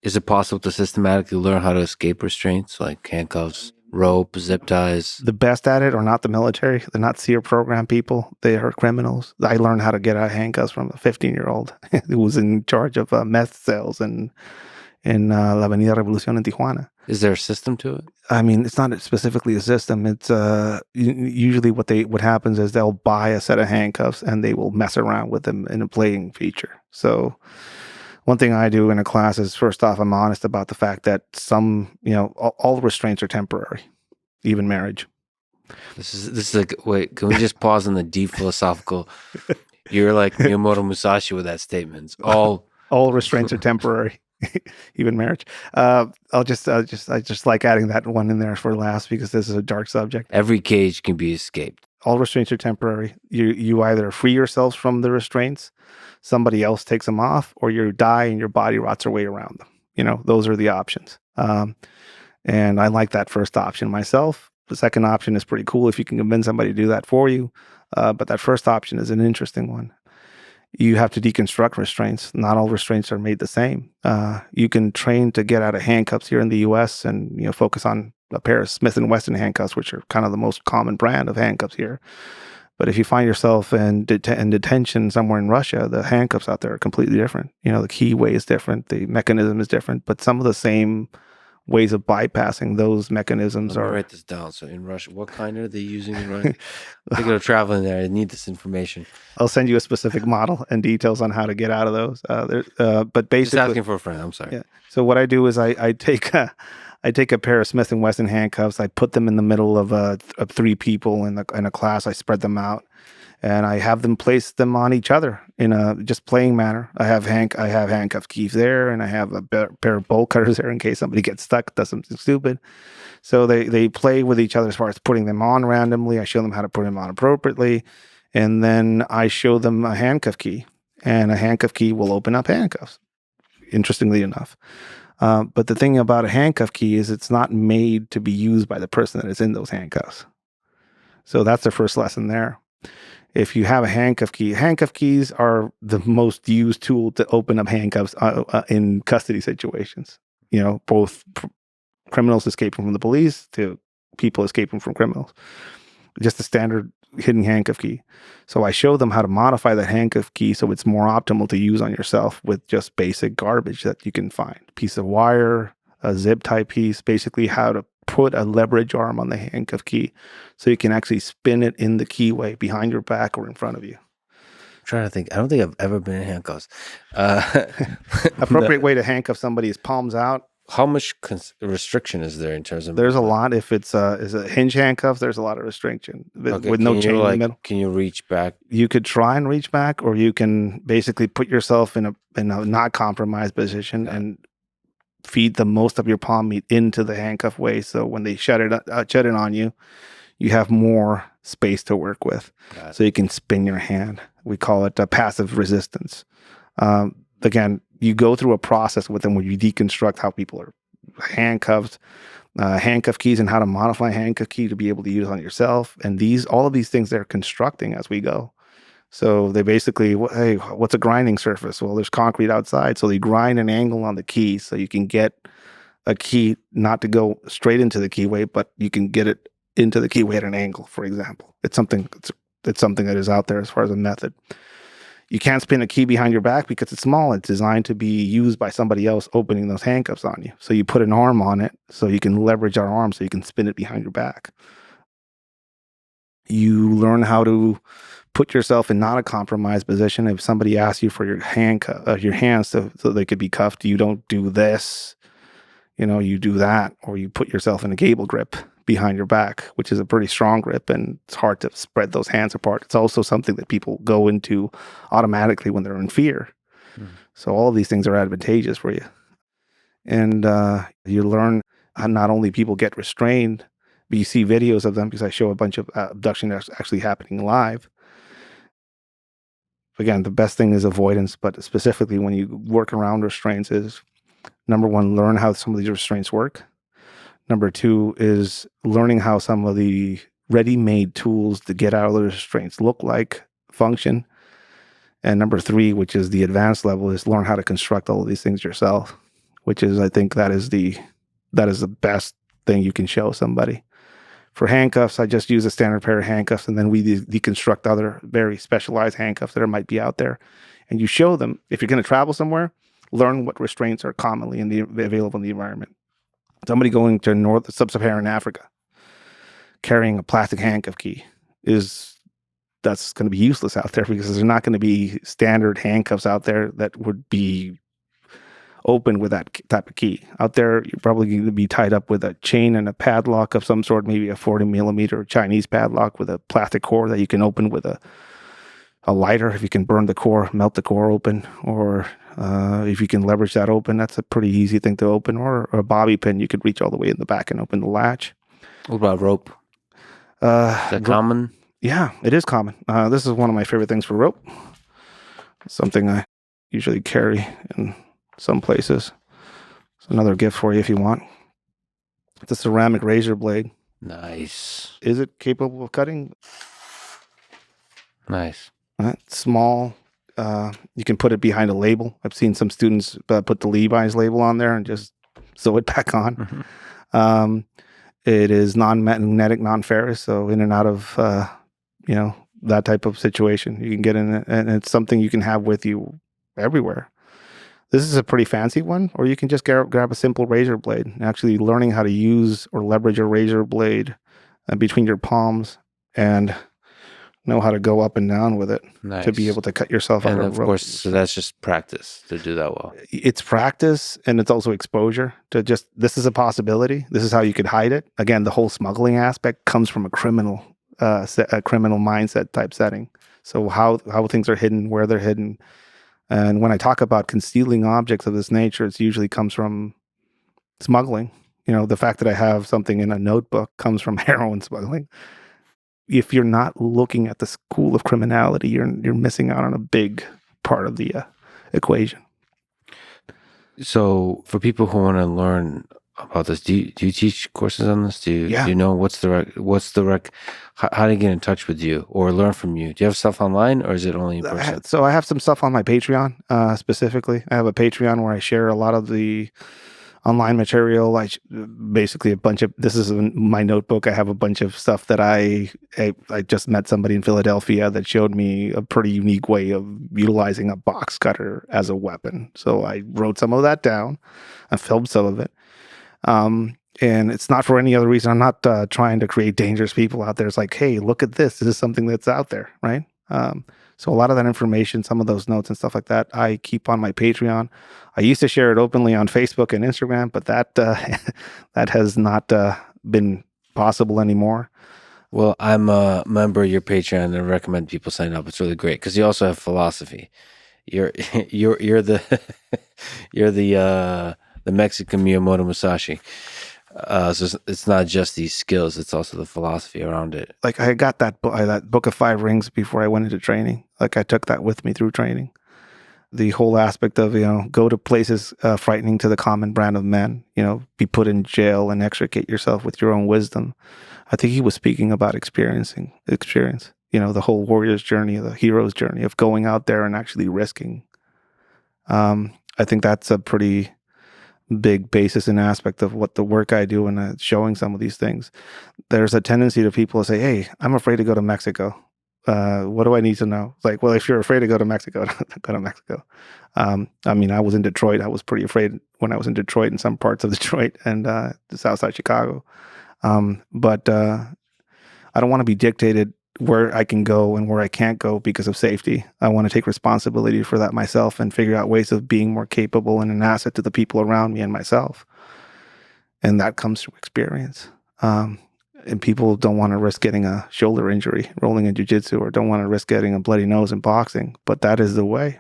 Is it possible to systematically learn how to escape restraints like handcuffs, rope, zip ties? The best at it are not the military. They're not SEER program people. They are criminals. I learned how to get out of handcuffs from a 15-year-old who was in charge of meth sales in La Avenida Revolucion in Tijuana. Is there a system to it? I mean, it's not specifically a system. It's usually what happens is they'll buy a set of handcuffs and they will mess around with them in a playing feature. So one thing I do in a class is, first off, I'm honest about the fact that all restraints are temporary, even marriage. This is like, wait, can we just pause on the deep philosophical? You're like Miyamoto Musashi with that statement. All restraints are temporary, even marriage. I just like adding that one in there for last because this is a dark subject. Every cage can be escaped. All restraints are temporary. You either free yourselves from the restraints, somebody else takes them off, or you die and your body rots your way around them. Those are the options. And I like that first option myself. The second option is pretty cool if you can convince somebody to do that for you. But that first option is an interesting one. You have to deconstruct restraints. Not all restraints are made the same. You can train to get out of handcuffs here in the U.S. and focus on a pair of Smith & Wesson handcuffs, which are kind of the most common brand of handcuffs here. But if you find yourself in detention somewhere in Russia, the handcuffs out there are completely different. The keyway is different. The mechanism is different. But some of the same ways of bypassing those mechanisms Let me are... write this down. So in Russia, what kind are they using in Russia? Thinking of traveling there, I need this information. I'll send you a specific model and details on how to get out of those. But basically, just asking for a friend. I'm sorry. Yeah. So what I do is I take a pair of Smith & Wesson handcuffs. I put them in the middle of 3 people in a class. I spread them out, and I have them place them on each other in a just playing manner. I have handcuff keys there, and I have a pair of bolt cutters there in case somebody gets stuck, does something stupid. So they play with each other as far as putting them on randomly. I show them how to put them on appropriately, and then I show them a handcuff key, and a handcuff key will open up handcuffs, interestingly enough. But the thing about a handcuff key is it's not made to be used by the person that is in those handcuffs. So that's the first lesson there. If you have a handcuff keys are the most used tool to open up handcuffs in custody situations. Both criminals escaping from the police to people escaping from criminals. Just a standard hidden handcuff key. So I show them how to modify that handcuff key so it's more optimal to use on yourself with just basic garbage that you can find. Piece of wire, a zip tie piece, basically how to put a leverage arm on the handcuff key so you can actually spin it in the keyway behind your back or in front of you. I'm trying to think. I don't think I've ever been in handcuffs. Appropriate way to handcuff somebody is palms out. How much restriction is there in terms of... There's a lot. If it's a hinge handcuff, there's a lot of restriction with no chain in the middle. Can you reach back? You could try and reach back, or you can basically put yourself in a not compromised position and feed the most of your palm meat into the handcuff way. So when they shut it on you, you have more space to work with. So you can spin your hand. We call it passive resistance. Again, you go through a process with them where you deconstruct how people are handcuffed, handcuff keys, and how to modify handcuff key to be able to use on yourself. And all of these things they're constructing as we go. So they basically, hey, what's a grinding surface? Well, there's concrete outside. So they grind an angle on the key so you can get a key not to go straight into the keyway, but you can get it into the keyway at an angle, for example. It's something that is out there as far as a method. You can't spin a key behind your back because it's small. It's designed to be used by somebody else opening those handcuffs on you. So you put an arm on it so you can leverage our arm so you can spin it behind your back. You learn how to put yourself in not a compromised position. If somebody asks you for your hands so they could be cuffed, you don't do this. You do that, or you put yourself in a gable grip behind your back, which is a pretty strong grip, and it's hard to spread those hands apart. It's also something that people go into automatically when they're in fear. So all of these things are advantageous for you. And you learn how not only people get restrained, but you see videos of them because I show a bunch of abduction that's actually happening live. Again, the best thing is avoidance, but specifically when you work around restraints is, number one, learn how some of these restraints work. Number two is learning how some of the ready-made tools to get out of the restraints look like, function. And number three, which is the advanced level, is learn how to construct all of these things yourself, which is, I think that is the best thing you can show somebody. For handcuffs, I just use a standard pair of handcuffs, and then we deconstruct other very specialized handcuffs that might be out there. And you show them, if you're going to travel somewhere, learn what restraints are commonly available in the environment. Somebody going to sub-Saharan Africa, carrying a plastic handcuff key, that's going to be useless out there, because there's not going to be standard handcuffs out there that would be open with that type of key. Out there, you're probably going to be tied up with a chain and a padlock of some sort, maybe a 40 millimeter Chinese padlock with a plastic core that you can open with a lighter. If you can burn the core, melt the core open, or if you can leverage that open, that's a pretty easy thing to open. Or a bobby pin, you could reach all the way in the back and open the latch. What about rope? Is that common? Yeah, it is common. This is one of my favorite things for rope. Something I usually carry in some places. It's another gift for you if you want. It's a ceramic razor blade. Nice. Is it capable of cutting? Nice. It's small. You can put it behind a label. I've seen some students put the Levi's label on there and just sew it back on. Mm-hmm. It is non-magnetic, non-ferrous, so in and out of that type of situation, you can get in it, and it's something you can have with you everywhere. This is a pretty fancy one, or you can just grab a simple razor blade. Actually learning how to use or leverage a razor blade between your palms and know how to go up and down with it. Nice. To be able to cut yourself out of rope. And of course, so that's just practice to do that well. It's practice, and it's also exposure to just, this is a possibility. This is how you could hide it. Again, the whole smuggling aspect comes from a criminal mindset type setting. So how things are hidden, where they're hidden. And when I talk about concealing objects of this nature, it usually comes from smuggling. The fact that I have something in a notebook comes from heroin smuggling. If you're not looking at the school of criminality, you're missing out on a big part of the equation. So for people who want to learn about this, do you teach courses on this? Do you know how do you get in touch with you or learn from you? Do you have stuff online, or is it only in person? So I have some stuff on my Patreon, specifically. I have a Patreon where I share a lot of the online material. Basically a bunch of, this is my notebook. I have a bunch of stuff that I just met somebody in Philadelphia that showed me a pretty unique way of utilizing a box cutter as a weapon. So I wrote some of that down. I filmed some of it. And it's not for any other reason. I'm not trying to create dangerous people out there. It's like, hey, look at this. This is something that's out there, right? So a lot of that information, some of those notes and stuff like that, I keep on my Patreon. I used to share it openly on Facebook and Instagram, but that that has not been possible anymore. Well, I'm a member of your Patreon, and I recommend people sign up. It's really great because you also have philosophy. You're the the Mexican Miyamoto Musashi. So it's not just these skills; it's also the philosophy around it. Like I got that book of 5 rings before I went into training. Like I took that with me through training. The whole aspect of go to places frightening to the common brand of men. Be put in jail and extricate yourself with your own wisdom. I think he was speaking about experience. The whole warrior's journey, the hero's journey of going out there and actually risking. I think that's a pretty big basis and aspect of what the work I do and showing some of these things. There's a tendency to people to say, hey, I'm afraid to go to Mexico. What do I need to know? It's like, well, if you're afraid to go to Mexico, go to Mexico. I was in Detroit. I was pretty afraid when I was in Detroit and some parts of Detroit and the south side of Chicago. But I don't want to be dictated where I can go and where I can't go because of safety. I want to take responsibility for that myself and figure out ways of being more capable and an asset to the people around me and myself. And that comes through experience. And people don't want to risk getting a shoulder injury rolling in jiu-jitsu, or don't want to risk getting a bloody nose in boxing. But that is the way.